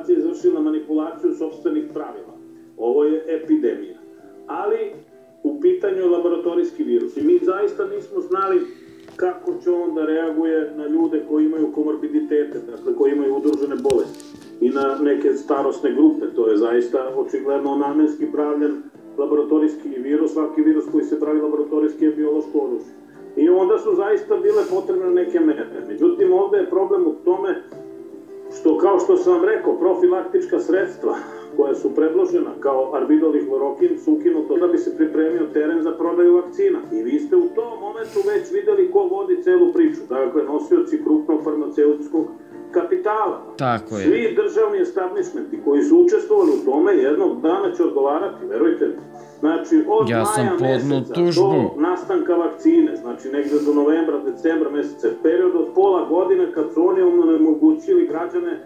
organizacija izvršila manipulaciju sopstvenih pravila. Ovo je epidemija. Ali u pitanju je laboratorijski virus. I mi zaista nismo znali kako će on da reaguje na ljude koji imaju komorbiditete, dakle koji imaju udružene bolesti i na neke starosne grupe. To je zaista očigledno namenski pravljen laboratorijski virus. Svaki virus koji se pravi laboratorijski je biološko oružje. I onda su zaista bile potrebne neke mere. Međutim, ovde je problem u tome što, kao što sam vam rekao, profilaktička sredstva koja su predložena kao arbidol i hlorokin su ukinuto da bi se pripremio teren za prodaju vakcina. I vi ste u tom momentu već videli ko vodi celu priču. Dakle, nosioci krupnog farmaceutskog kapitala. Tako je. Svi državni establishmenti koji su učestvovali u tome jednog dana će odgovarati, verujte mi. Znači, od maja meseca do nastanka vakcine, znači negde do novembra, decembra meseca, period od pola godine kad su oni onemogućili građane